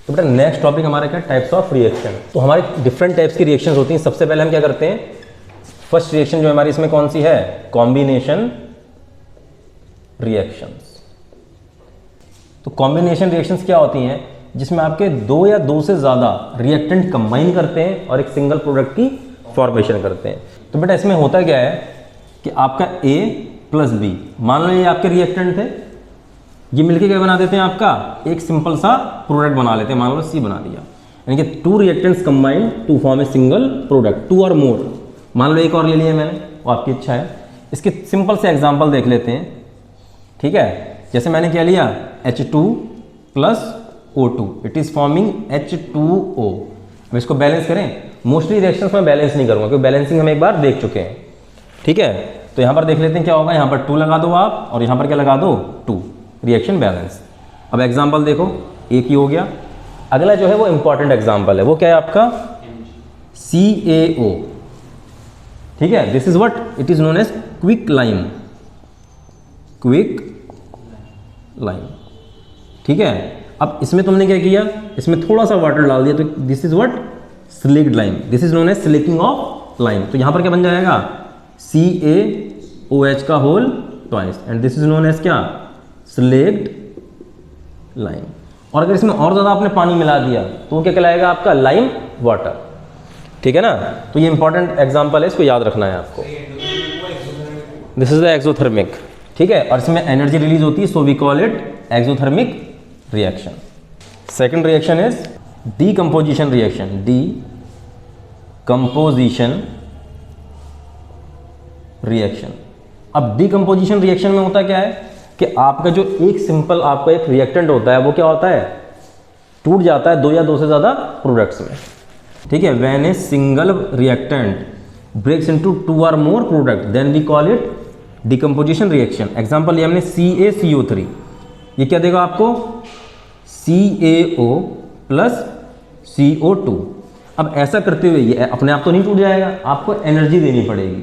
तो बेटा next topic हमारा क्या, टाइप्स ऑफ रिएक्शन। तो हमारे डिफरेंट टाइप्स की रिएक्शंस होती हैं। सबसे पहले हम क्या करते हैं, फर्स्ट रिएक्शन जो हमारी इसमें कौन सी है, कॉम्बिनेशन रिएक्शंस। तो कॉम्बिनेशन रिएक्शंस क्या होती हैं, जिसमें आपके दो या दो से ज़्यादा रिएक्टेंट कंबाइन करते हैं और एक सिंगल प्रोडक्ट की फॉर्मेशन करते हैं। तो बेटा इसमें होता क्या है कि आपका A प्लस बी, मान लो ये आपके रिएक्टेंट थे, ये मिलके क्या बना देते हैं, आपका एक सिंपल सा प्रोडक्ट बना लेते हैं, मान लो C बना दिया। यानी कि two reactants combine to form a single product, two और मोर। मान लो एक और ले लिया मैंने, वो आपकी इच्छा है। इसके सिंपल से एग्जांपल देख लेते हैं, ठीक है। जैसे मैंने क्या लिया, H2 plus O2, it is forming H2O। अब इसको बैलेंस करें, मोस्टली रिएक्शंस में बैलेंस नहीं करूँगा क्योंकि बैलेंसिंग हम एक बार देख चुके हैं, ठीक है। तो यहाँ पर देख लेते हैं क्या होगा, यहाँ पर 2 लगा दो आप और यहाँ पर क्या लगा दो 2, रिएक्शन बैलेंस। अब एग्जाम्पल देखो, एक ही हो गया। अगला जो है वो इंपॉर्टेंट एग्जाम्पल है, वो क्या है आपका CaO, ठीक है। This is what it is known as quick lime, quick lime, ठीक है। अब इसमें तुमने क्या किया, इसमें थोड़ा सा वाटर डाल दिया, तो this is what slaked lime, this is known as slaking of lime. तो यहाँ पर क्या बन जाएगा, CaOH का whole twice, and this is known as क्या, स्लेक्ड लाइम। और अगर इसमें और ज़्यादा आपने पानी मिला दिया तो वो क्या कहलाएगा आपका, लाइम वाटर, ठीक है ना। तो ये इंपॉर्टेंट एग्जांपल है, इसको याद रखना है आपको। दिस इज द एक्सोथर्मिक, ठीक है। और इसमें एनर्जी रिलीज होती है, so we call it exothermic reaction. Second reaction is decomposition reaction, decomposition reaction. अब डीकम्पोजिशन रिएक्शन में होता क्या है कि आपका जो एक सिंपल आपका एक रिएक्टेंट होता है वो क्या होता है, टूट जाता है दो या दो से ज़्यादा प्रोडक्ट्स में, ठीक है। When a single reactant breaks into 2 और more product then we call it decomposition reaction. Example लिया हमने CaCO3, ये क्या देगा आपको, CaO प्लस CO2। अब ऐसा करते हुए ये अपने आप तो नहीं टूट जाएगा, आपको एनर्जी देनी पड़ेगी।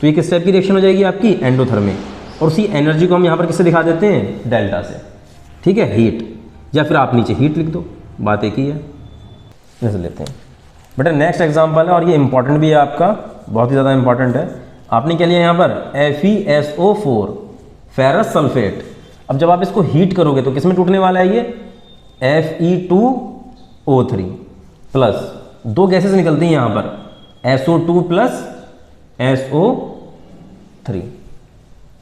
तो ये किस टाइप की रिएक्शन हो जाएगी आपकी, एंडोथर्मिक। और उसी एनर्जी को हम यहाँ पर किससे दिखा देते हैं, डेल्टा से, ठीक है, हीट। या फिर आप नीचे हीट लिख दो, बात एक ही है, जैसे लेते हैं। बेटा नेक्स्ट एग्जांपल है और ये इंपॉर्टेंट भी है आपका, बहुत ही ज़्यादा इंपॉर्टेंट है। आपने क्या लिया यहाँ पर, FeSO4 फेरस सल्फेट। अब जब आप इसको हीट करोगे तो किस में टूटने वाला है, ये Fe2O3 प्लस, दो गैसेस निकलती हैं यहाँ पर, SO2 प्लस SO3,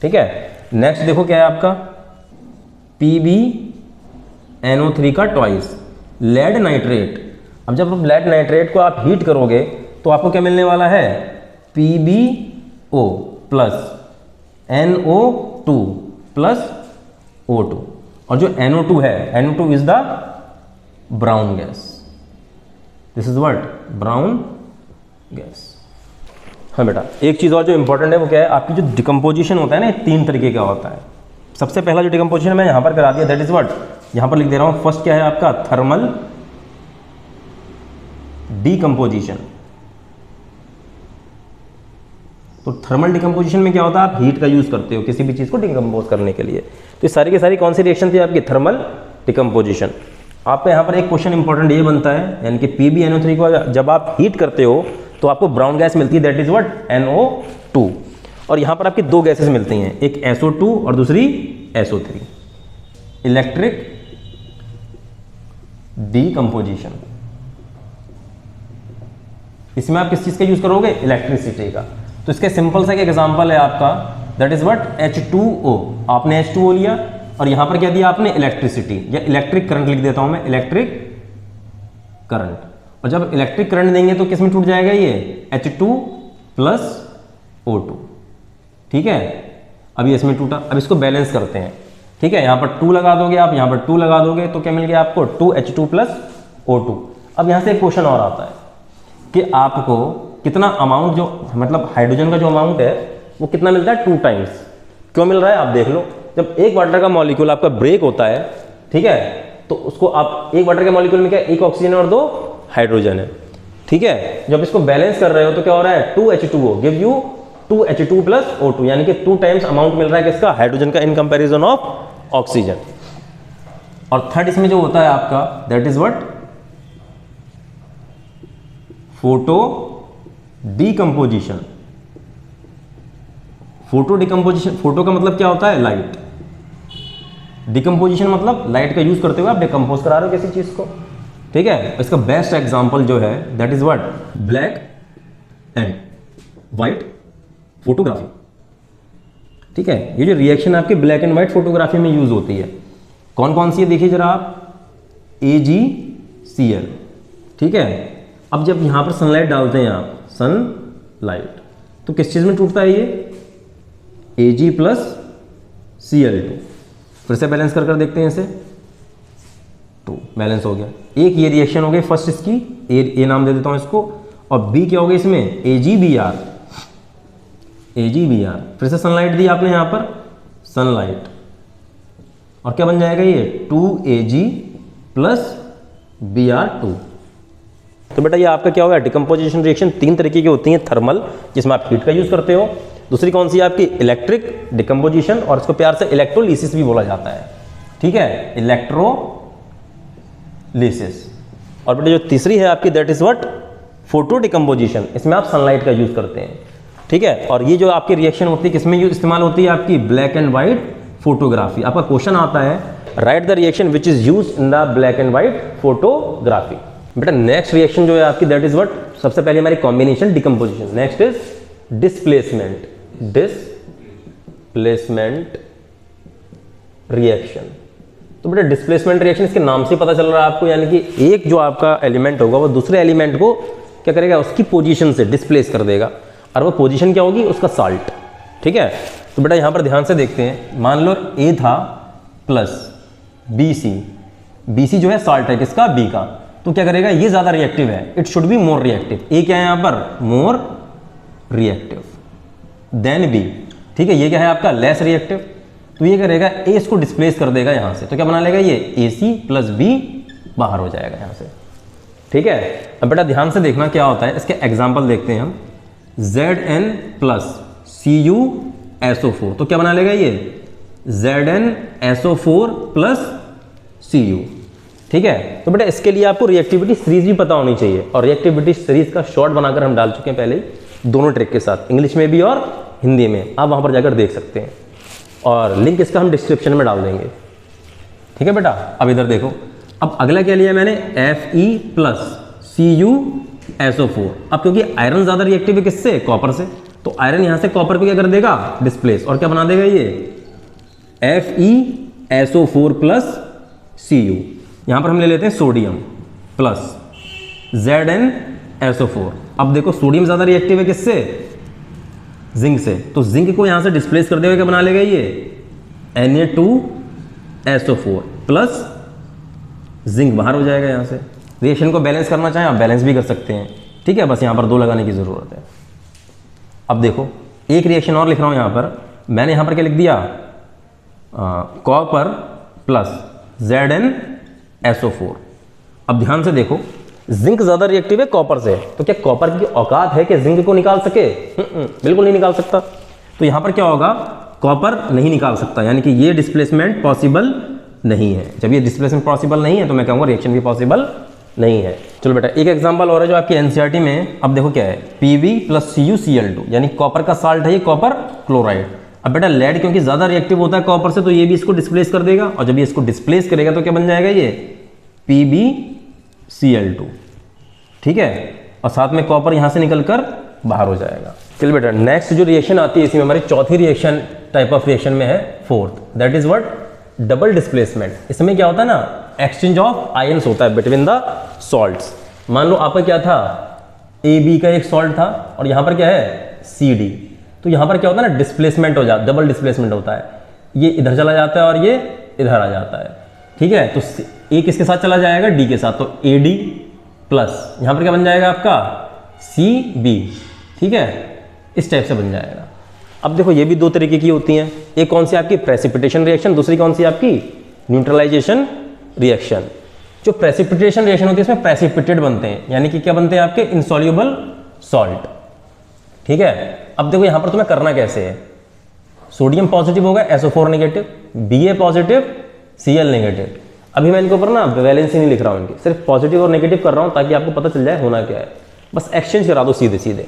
ठीक है। नेक्स्ट देखो क्या है आपका, PbNO3 का ट्वाइस, लेड नाइट्रेट। अब जब आप लेड नाइट्रेट को आप हीट करोगे तो आपको क्या मिलने वाला है, PbO plus NO2 plus O2। और जो NO2 है, NO2 is the brown gas, this is what, brown gas. हाँ बेटा, एक चीज़ और जो इंपॉर्टेंट है वो क्या है, आपकी जो डिकम्पोजिशन होता है ना, 3 तरीके का होता है। सबसे पहला जो डिकम्पोजिशन मैं यहाँ पर करा दिया, दैट इज व्हाट, यहाँ पर लिख दे रहा हूँ। फर्स्ट क्या है आपका, थर्मल डिकम्पोजिशन। तो थर्मल डिकम्पोजिशन में क्या होता है, आप हीट का यूज़ करते हो किसी भी चीज़ को डिकम्पोज करने के लिए। तो ये सारी की सारी कौन सी रिएक्शन थी आपकी, थर्मल डिकम्पोजिशन। आपका यहाँ पर एक क्वेश्चन इंपॉर्टेंट ये बनता है, यानी कि PbNO3 को जब आप हीट करते हो तो आपको ब्राउन गैस मिलती है, दैट इज व्हाट, NO2। और यहाँ पर आपकी दो गैसेस मिलती हैं, एक SO2 और दूसरी SO3। इलेक्ट्रिक डीकम्पोजिशन, इसमें आप किस चीज़ का यूज़ करोगे, इलेक्ट्रिसिटी का। तो इसके सिंपल सा एक एग्जांपल है आपका, दैट इज व्हाट, H2O। आपने H2O लिया और यहाँ पर क्या दिया आपने, इलेक्ट्रिसिटी, या इलेक्ट्रिक करंट लिख देता हूँ मैं, इलेक्ट्रिक करंट। और जब इलेक्ट्रिक करंट देंगे तो किस में टूट जाएगा, ये H2 प्लस O2, ठीक है। अब ये इसमें टूटा, अब इसको बैलेंस करते हैं, ठीक है। यहाँ पर 2 लगा दोगे आप, यहाँ पर 2 लगा दोगे तो क्या मिल गया आपको, 2H2 प्लस O2। अब यहाँ से एक क्वेश्चन और आता है कि आपको कितना अमाउंट, जो मतलब हाइड्रोजन का जो अमाउंट है वो कितना मिलता है, 2 टाइम्स। क्यों मिल रहा है आप देख लो, जब एक वाटर का मॉलिक्यूल आपका ब्रेक होता है, ठीक है, तो उसको आप एक वाटर के मॉलिक्यूल में क्या, एक ऑक्सीजन और 2 हाइड्रोजन है, ठीक है। जब इसको बैलेंस कर रहे हो तो क्या हो रहा है, 2H2O give you 2H2 plus O2, यानी कि 2 टाइम्स अमाउंट मिल रहा है किसका, हाइड्रोजन का, इन कंपैरिजन ऑफ ऑक्सीजन। और थर्ड इसमें जो होता है आपका that is what, photo decomposition. Photo decomposition, photo का मतलब क्या होता है, लाइट। डिकम्पोजिशन मतलब लाइट का यूज करते हुए आप डिकम्पोज करा रहे हो किसी चीज को, ठीक है। इसका बेस्ट एग्जांपल जो है that is what, black and white photography, ठीक है। ये जो रिएक्शन आपकी ब्लैक एंड व्हाइट फोटोग्राफी में यूज होती है, कौन कौन सी है देखिए जरा आप, AgCl, ठीक है। अब जब यहां पर सनलाइट डालते हैं आप, सनलाइट, तो किस चीज में टूटता है ये, Ag प्लस Cl2। फिर से बैलेंस कर देखते हैं इसे, 2 बैलेंस हो गया। एक ये रिएक्शन हो गई फर्स्ट इसकी, ए नाम दे देता हूं इसको, और बी क्या हो गया इसमें, AgBr, AgBr। फिर से सनलाइट दी आपने यहां पर, सनलाइट, और क्या बन जाएगा ये, 2Ag प्लस Br2। तो बेटा ये आपका क्या होगा, डिकम्पोजिशन रिएक्शन 3 तरीके की होती हैं, थर्मल जिसमें आप हीट का यूज करते हो, दूसरी कौन सी है आपकी, इलेक्ट्रिक डिकम्पोजिशन, और इसको प्यार से इलेक्ट्रोलिसिस भी बोला जाता है, ठीक है, इलेक्ट्रोलिसिस। और बेटा जो तीसरी है आपकी that is what, photo decomposition, इसमें आप सनलाइट का यूज करते हैं, ठीक है। और ये जो आपकी रिएक्शन होती है किसमें इस्तेमाल होती है, आपकी ब्लैक एंड व्हाइट फोटोग्राफी। आपका क्वेश्चन आता है, right the reaction which is used in the black and white photography. बेटा नेक्स्ट रिएक्शन जो है आपकी दैट इज व्हाट, सबसे पहले हमारी combination decomposition, next is displacement, displacement reaction. तो बेटा डिस्प्लेसमेंट रिएक्शन इसके नाम से पता चल रहा है आपको, यानी कि एक जो आपका एलिमेंट होगा वो दूसरे एलिमेंट को क्या करेगा, उसकी पोजीशन से डिस्प्लेस कर देगा, और वो पोजीशन क्या होगी, उसका साल्ट, ठीक है। तो बेटा यहां पर ध्यान से देखते हैं, मान लो A था प्लस BC जो है साल्ट है किसका, B का, तो क्या करेगा, ये ज्यादा रिएक्टिव है, it should be more reactive. A क्या है यहां पर, मोर रिएक्टिव देन B, ठीक है। ये क्या है आपका, लेस रिएक्टिव, तो ये करेगा A इसको डिस्प्लेस कर देगा यहां से, तो क्या बना लेगा ये, AC प्लस B बाहर हो जाएगा यहां से, ठीक है। अब बेटा ध्यान से देखना क्या होता है, इसके एग्जांपल देखते हैं हम, Zn प्लस CuSO4, तो क्या बना लेगा ये, ZnSO4 प्लस Cu, ठीक है। तो बेटा इसके लिए आपको रिएक्टिविटी सीरीज भी पता होनी चाहिए, और रिएक्टिविटी सीरीज का शॉर्ट बनाकर हम डाल चुके हैं पहले ही, दोनों ट्रिक के साथ, इंग्लिश में भी और हिंदी में, आप वहां पर जाकर देख सकते हैं, और लिंक इसका हम डिस्क्रिप्शन में डाल देंगे, ठीक है बेटा। अब इधर देखो, अब अगला क्या लिया मैंने, Fe प्लस CuSO4। अब क्योंकि आयरन ज्यादा रिएक्टिव है किससे, कॉपर से, तो आयरन यहां से कॉपर को क्या कर देगा, डिस्प्लेस, और क्या बना देगा ये FeSO4 प्लस Cu। यहां पर हम ले लेते हैं सोडियम प्लस ZnSO4। अब देखो सोडियम ज्यादा रिएक्टिव है किससे, जिंक से, तो जिंक को यहां से डिस्प्लेस कर देगा, क्या बना लेगा ये Na2SO4 प्लस जिंक बाहर हो जाएगा यहां से। रिएक्शन को बैलेंस करना चाहें आप बैलेंस भी कर सकते हैं, ठीक है, बस यहां पर 2 लगाने की जरूरत है। अब देखो एक रिएक्शन और लिख रहा हूं यहां पर, मैंने यहां पर क्या लिख दिया, कॉपर प्लस ZnSO4। अब ध्यान से देखो, जिंक ज्यादा रिएक्टिव है कॉपर से, तो क्या कॉपर की औकात है कि जिंक को निकाल सके, बिल्कुल नहीं निकाल सकता। तो यहां पर क्या होगा, कॉपर नहीं निकाल सकता, यानी कि ये डिस्प्लेसमेंट पॉसिबल नहीं है। जब ये डिस्प्लेसमेंट पॉसिबल नहीं है तो मैं कहूंगा रिएक्शन भी पॉसिबल नहीं है। चलो बेटा एक एग्जांपल और है जो आपकी एनसीईआरटी में, अब देखो क्या है, Pb प्लस CuCl2, यानी कॉपर का साल्ट है ये, कॉपर क्लोराइड। अब बेटा लेड क्योंकि ज्यादा रिएक्टिव होता है कॉपर से, तो ये भी इसको डिस्प्लेस कर देगा, और जब ये इसको डिस्प्लेस करेगा तो क्या बन जाएगा ये PbCl2, ठीक है, और साथ में कॉपर यहां से निकलकर बाहर हो जाएगा। चलिए बेटा नेक्स्ट जो रिएक्शन आती है इसमें हमारी चौथी रिएक्शन टाइप ऑफ रिएक्शन में है, fourth, that is what, double displacement. इसमें क्या होता है ना, एक्सचेंज ऑफ आयंस होता है बिटवीन द सॉल्ट्स। मान लो आपका क्या था, AB का एक सॉल्ट था, और यहां पर क्या है CD, तो यहां पर क्या होता है ना, डिस्प्लेसमेंट हो जाता, डबल डिस्प्लेसमेंट होता है, ये इधर चला जाता है और ये इधर आ जाता है, ठीक है। तो A किसके साथ चला जाएगा, D के साथ, तो AD प्लस यहां पर क्या बन जाएगा आपका CB, ठीक है, इस टाइप से बन जाएगा। अब देखो ये भी 2 तरीके की होती हैं, एक कौन सी आपकी प्रेसिपिटेशन रिएक्शन, दूसरी कौन सी आपकी न्यूट्रलाइजेशन रिएक्शन। जो प्रेसिपिटेशन रिएक्शन होती है इसमें प्रेसिपिटेट बनते हैं, यानी कि क्या बनते हैं आपके, इनसॉल्युबल सॉल्ट, ठीक है। अब देखो यहां पर तुम्हें करना कैसे है, सोडियम पॉजिटिव होगा, SO4 negative, Ba positive, Cl negative. अभी मैं इनके ऊपर ना वैलेंसी नहीं लिख रहा हूँ इनकी, सिर्फ पॉजिटिव और नेगेटिव कर रहा हूँ ताकि आपको पता चल जाए होना क्या है। बस एक्सचेंज करा दो सीधे सीधे,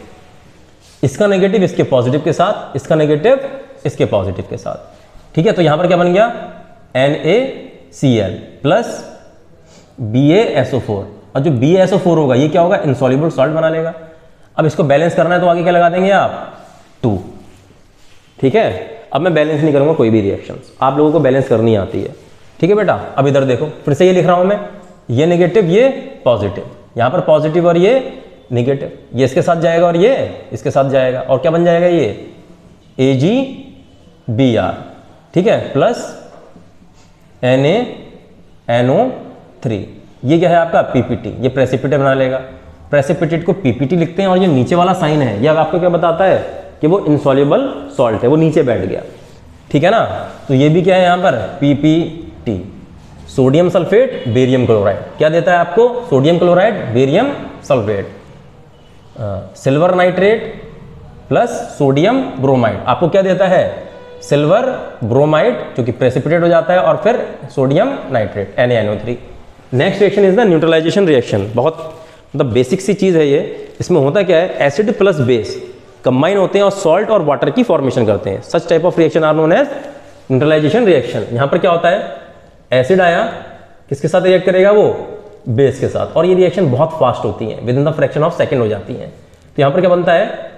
इसका नेगेटिव इसके पॉजिटिव के साथ, इसका नेगेटिव इसके पॉजिटिव के साथ। ठीक है, तो यहां पर क्या बन गया, NaCl प्लस BaSO4, और जो BaSO4 होगा ये क्या होगा, इनसॉल्युबल सॉल्ट बना लेगा। अब इसको बैलेंस करना है तो आगे क्या लगा देंगे आप, 2। ठीक है, अब मैं बैलेंस नहीं करूंगा कोई भी रिएक्शन, आप लोगों को बैलेंस करनी आती है। ठीक है बेटा, अब इधर देखो फिर से ये लिख रहा हूं मैं, ये नेगेटिव ये पॉजिटिव, यहां पर पॉजिटिव और ये नेगेटिव, ये इसके साथ जाएगा और ये इसके साथ जाएगा, और क्या बन जाएगा ये AgBr। ठीक है, प्लस NaNO3, ये क्या है आपका PPT, ये प्रेसिपिटेट बना लेगा। प्रेसिपिटेट को PPT लिखते हैं, और ये नीचे वाला साइन है ये आपको क्या बताता है कि वो इनसॉल्युबल सॉल्ट है, वो नीचे बैठ गया। ठीक है ना, तो ये भी क्या है यहाँ पर PPT, sodium sulphate barium chloride, क्या देता है आपको, sodium chloride barium sulphate, silver nitrate plus sodium bromide, आपको क्या देता है, सिल्वर ब्रोमाइड जो कि प्रेसिपिटेट हो जाता है, और फिर sodium nitrate NaNO3। Next reaction is the neutralisation reaction, बहुत मतलब बेसिक सी चीज़ है ये। इसमें होता क्या है, एसिड प्लस बेस कंबाइन होते हैं और सॉल्ट और वाटर की फॉर्मेशन करते हैं। Such type of reaction are known as neutralisation reaction. यहाँ पर क्या होता है, एसिड आया, किसके साथ रिएक्ट करेगा, वो बेस के साथ, और ये रिएक्शन बहुत फास्ट होती है, with in the fraction of second हो जाती है। तो यहाँ पर क्या बनता है,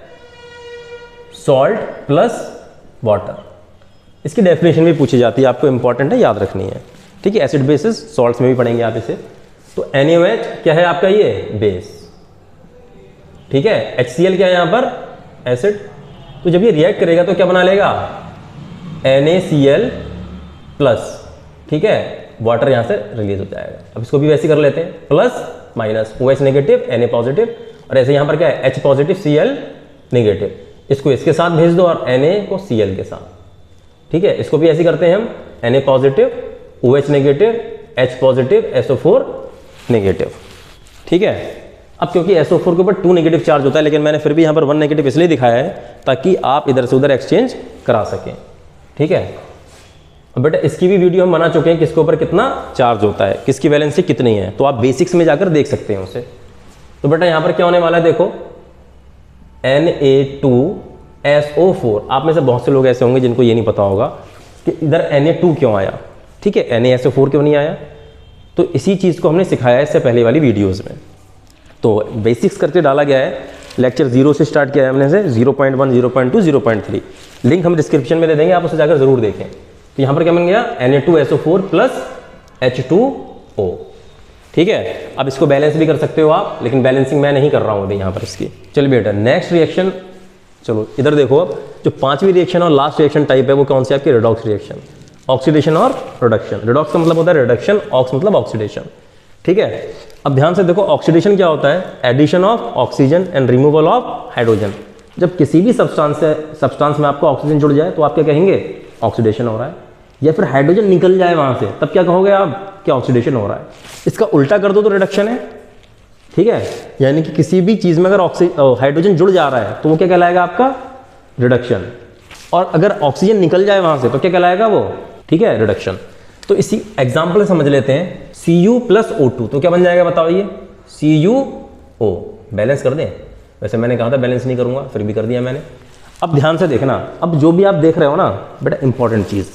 सॉल्ट प्लस वाटर। इसकी डेफिनेशन भी पूछी जाती है, आपको इंपॉर्टेंट है, याद रखनी है। ठीक है, एसिड बेसिस सॉल्ट्स में भी पढ़ेंगे आप इसे। तो NaOH क्या है आपका, ये बेस। ठीक है, HCl क्या है यहाँ पर, एसिड। तो जब ये रिएक्ट करेगा तो क्या बना लेगा, NaCl प्लस, ठीक है, वाटर यहाँ से रिलीज हो जाएगा। अब इसको भी वैसे कर लेते हैं, plus minus, OH negative Na positive, और ऐसे यहाँ पर क्या है, H पॉजिटिव Cl नेगेटिव, इसको इसके साथ भेज दो और Na को Cl के साथ। ठीक है, इसको भी ऐसे करते हैं हम, Na positive OH negative H positive SO4 negative. ठीक है, अब क्योंकि SO4 के ऊपर 2 नेगेटिव चार्ज होता है, लेकिन मैंने फिर भी यहाँ पर 1 नेगेटिव इसलिए दिखाया है ताकि आप इधर से उधर एक्सचेंज करा सकें। ठीक है, अब बेटा इसकी भी वीडियो हम बना चुके हैं, किसके ऊपर कितना चार्ज होता है, किसकी वैलेंसी कितनी है, तो आप बेसिक्स में जाकर देख सकते हैं उसे। तो बेटा यहाँ पर क्या होने वाला है, देखो Na2SO4। आप में से बहुत से लोग ऐसे होंगे जिनको ये नहीं पता होगा कि इधर Na2 क्यों आया। ठीक है, NaSO4 क्यों नहीं आया, तो इसी चीज़ को हमने सिखाया है इससे पहले वाली वीडियोज़ में। तो बेसिक्स करके डाला गया है, लेक्चर 0 से स्टार्ट किया है हमने से, 0.1, 0.2, 0.3। लिंक हम डिस्क्रिप्शन में दे देंगे, आप उसे जाकर जरूर देखें। तो यहाँ पर क्या बन गया, Na2SO4 प्लस H2O। ठीक है, अब इसको बैलेंस भी कर सकते हो आप, लेकिन बैलेंसिंग मैं नहीं कर रहा हूँ अभी यहाँ पर इसकी। चलिए बेटा नेक्स्ट रिएक्शन, चलो इधर देखो। अब जो 5वीं रिएक्शन और लास्ट रिएक्शन टाइप है वो कौन सी, आपकी रिडॉक्स रिएक्शन, ऑक्सीडेशन और रिडक्शन। रिडॉक्स का मतलब होता है रिडक्शन, ऑक्स मतलब ऑक्सीडेशन। ठीक है, अब ध्यान से देखो, ऑक्सीडेशन क्या होता है, addition of oxygen and removal of hydrogen. जब किसी भी सब्सटेंस में आपको ऑक्सीजन जुड़ जाए तो आप क्या कहेंगे, ऑक्सीडेशन हो रहा है, या फिर हाइड्रोजन निकल जाए वहां से तब क्या कहोगे आप, क्या ऑक्सीडेशन हो रहा है। इसका उल्टा कर दो तो रिडक्शन है। ठीक है, यानी कि किसी भी चीज में अगर हाइड्रोजन जुड़ जा रहा है तो वो क्या कहलाएगा, आपका रिडक्शन, और अगर ऑक्सीजन निकल जाए वहां से तो क्या कहलाएगा वो, ठीक है, रिडक्शन। तो इसी एग्जाम्पल से समझ लेते हैं, Cu प्लस O2 तो क्या बन जाएगा बताओ, ये CuO। बैलेंस कर दें, वैसे मैंने कहा था बैलेंस नहीं करूंगा, फिर भी कर दिया मैंने। अब ध्यान से देखना, अब जो भी आप देख रहे हो ना बेटा, इंपॉर्टेंट चीज़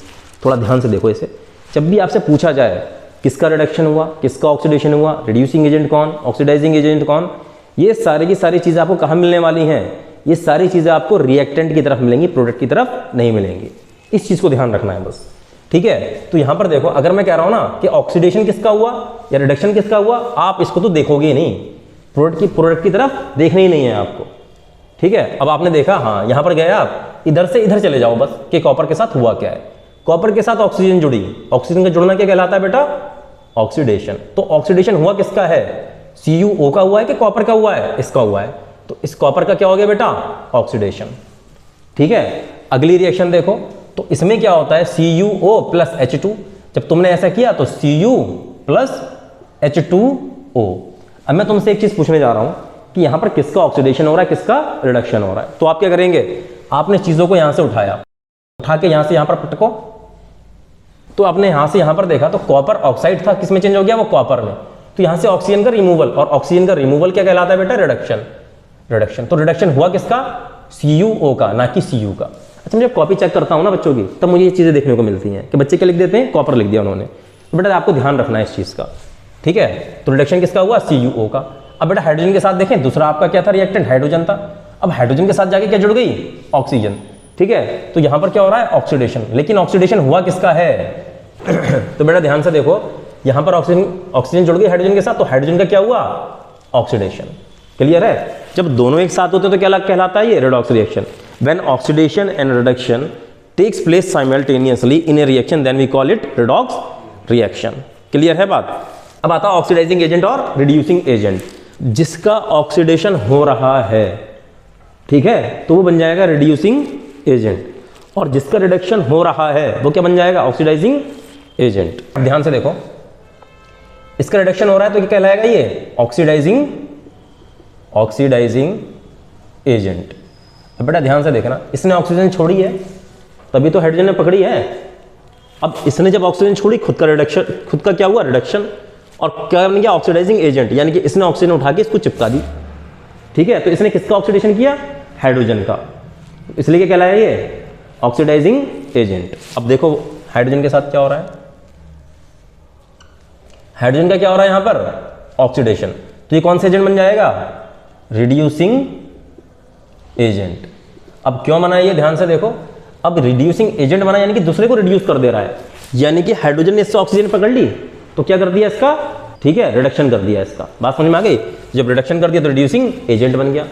थोड़ा ध्यान से देखो इसे। जब भी आपसे पूछा जाए किसका रिडक्शन हुआ, किसका ऑक्सीडेशन हुआ, रिड्यूसिंग एजेंट कौन, ऑक्सीडाइजिंग एजेंट कौन, ये सारी की सारी चीज़ें आपको कहाँ मिलने वाली हैं, ये सारी चीज़ें आपको रिएक्टेंट की तरफ मिलेंगी, प्रोडक्ट की तरफ नहीं मिलेंगी। इस चीज़ को ध्यान रखना है बस। ठीक है, तो यहां पर देखो, अगर मैं कह रहा हूं ना कि ऑक्सीडेशन किसका हुआ या रिडक्शन किसका हुआ, आप इसको तो देखोगे ही नहीं, प्रोडक्ट की तरफ देखना ही नहीं है आपको। ठीक है, अब आपने देखा, हाँ यहां पर गए आप, इधर से इधर चले जाओ बस कि कॉपर के साथ हुआ क्या है। कॉपर के साथ ऑक्सीजन जुड़ी, ऑक्सीजन का जुड़ना क्या कहलाता है बेटा, ऑक्सीडेशन। तो ऑक्सीडेशन हुआ किसका है, CuO का हुआ है कि कॉपर का हुआ है, इसका हुआ है, तो इस कॉपर का क्या हो गया बेटा, ऑक्सीडेशन। ठीक है, अगली रिएक्शन देखो, तो इसमें क्या होता है, CuO प्लस H2। जब तुमने ऐसा किया तो Cu प्लस H2O। अब मैं तुमसे एक चीज पूछने जा रहा हूं कि यहां पर किसका ऑक्सीडेशन हो रहा है, किसका रिडक्शन हो रहा है। तो आप क्या करेंगे, आपने चीजों को यहां से उठाया, उठा के यहां से यहां पर पटको, तो आपने यहाँ से यहाँ पर देखा तो कॉपर ऑक्साइड था, किस में चेंज हो गया, वो कॉपर में। तो यहाँ से ऑक्सीजन का रिमूवल, और ऑक्सीजन का रिमूवल क्या कहलाता है बेटा, रिडक्शन। तो रिडक्शन हुआ किसका, CuO का, ना कि Cu का। अच्छा, मैं जब कॉपी चेक करता हूँ ना बच्चों की, तब मुझे ये चीज़ें देखने को मिलती हैं कि बच्चे क्या लिख देते हैं, कॉपर लिख दिया उन्होंने। तो बेटा आपको ध्यान रखना है इस चीज़ का, ठीक है। तो रिडक्शन किसका हुआ, CuO का। अब बेटा हाइड्रोजन के साथ देखें, दूसरा आपका क्या था रिएक्टेंट, हाइड्रोजन था। अब हाइड्रोजन के साथ जाके क्या जुड़ गई, ऑक्सीजन, ठीक है। तो यहाँ पर क्या हो रहा है, ऑक्सीडेशन। लेकिन ऑक्सीडेशन हुआ किसका है तो बेटा ध्यान से देखो, यहाँ पर ऑक्सीजन जुड़ गई हाइड्रोजन के साथ, तो हाइड्रोजन का क्या हुआ, ऑक्सीडेशन। क्लियर है। जब दोनों एक साथ होते हैं तो क्या कहलाता है, ये redox reaction. When oxidation and reduction takes place simultaneously in a reaction then we call it redox reaction. Clear है बात। अब आता है ऑक्सीडाइजिंग एजेंट और रिड्यूसिंग एजेंट। जिसका ऑक्सीडेशन हो रहा है, ठीक है, तो वो बन जाएगा रिड्यूसिंग एजेंट, और जिसका रिडक्शन हो रहा है वो क्या बन जाएगा, ऑक्सीडाइजिंग एजेंट। ध्यान से देखो, इसका रिडक्शन हो रहा है तो क्या कहलाएगा, ये ऑक्सीडाइजिंग एजेंट। अब बेटा ध्यान से देखना, इसने ऑक्सीजन छोड़ी है तभी तो हाइड्रोजन ने पकड़ी है। अब इसने जब ऑक्सीजन छोड़ी, खुद का क्या हुआ, रिडक्शन, और क्या बन गया, ऑक्सीडाइजिंग एजेंट, यानी कि इसने ऑक्सीजन उठा के इसको चिपका दी, ठीक है। तो इसने किसका ऑक्सीडेशन किया, हाइड्रोजन का, इसलिए क्या कहलाया ये, ऑक्सीडाइजिंग एजेंट। अब देखो हाइड्रोजन के साथ क्या हो रहा है, हाइड्रोजन का क्या हो रहा है यहां पर, ऑक्सीडेशन। तो ये कौन सा एजेंट बन जाएगा, रिड्यूसिंग एजेंट। अब क्यों बना ये, ध्यान से देखो, अब रिड्यूसिंग एजेंट बना यानी कि दूसरे को रिड्यूस कर दे रहा है, यानी कि हाइड्रोजन ने इससे ऑक्सीजन पकड़ ली तो क्या कर दिया इसका, ठीक है, रिडक्शन कर दिया इसका। बात समझ में आ गई। जब रिडक्शन कर दिया तो रिड्यूसिंग एजेंट बन गया।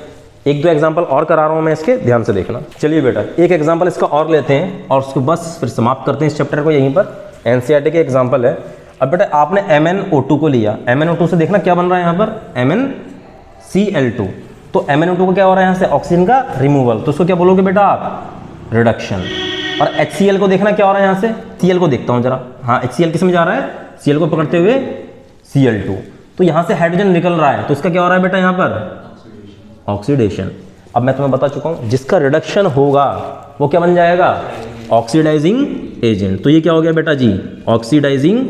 एक दो एग्जांपल और करा रहा हूं मैं इसके, ध्यान से देखना। चलिए बेटा एक एग्जांपल इसका और लेते हैं और उसको बस फिर समाप्त करते हैं इस चैप्टर को यहीं पर। एनसीईआरटी के एग्जांपल है। अब बेटा आपने MnO2 को लिया, MnO2 से देखना क्या बन रहा है यहाँ पर, MnCl2। तो MnO2 को क्या हो रहा है यहाँ से, ऑक्सीजन का रिमूवल, तो उसको क्या बोलोगे बेटा आप, रिडक्शन। और HCl को देखना क्या हो रहा है यहाँ से, Cl को देखता हूँ जरा, हाँ HCl किस में जा रहा है, Cl को पकड़ते हुए Cl2। तो यहाँ से हाइड्रोजन निकल रहा है तो इसका क्या हो रहा है बेटा यहाँ पर, ऑक्सीडेशन। अब मैं तुम्हें बता चुका हूँ, जिसका रिडक्शन होगा वो क्या बन जाएगा, ऑक्सीडाइजिंग एजेंट। तो ये क्या हो गया बेटा जी, ऑक्सीडाइजिंग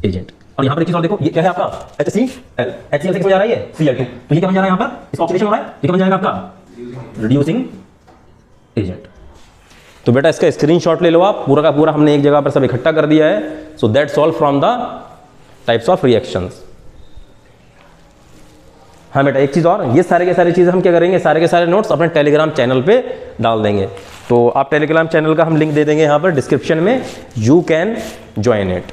एजेंट। और यहाँ पर एक चीज और देखो, ये क्या है आपका HCl, HCl से किस में जा रहा है ये, Cl2। तो ये क्या बन जा रहा है यहाँ पर, इसका ऑक्सीडेशन हो रहा है, ये क्या बन जाएगा आपका, रिड्यूसिंग एजेंट। तो बेटा इसका स्क्रीनशॉट ले लो आप, पूरा का पूरा हमने एक जगह पर सब इकट्ठा कर दिया है। So that's all from the types of reactions. हाँ बेटा एक चीज़ और, ये सारे के सारे चीज़ें हम क्या करेंगे, सारे के सारे नोट्स अपने टेलीग्राम चैनल पे डाल देंगे। तो आप टेलीग्राम चैनल का हम लिंक दे देंगे यहाँ पर डिस्क्रिप्शन में, यू कैन ज्वाइन इट।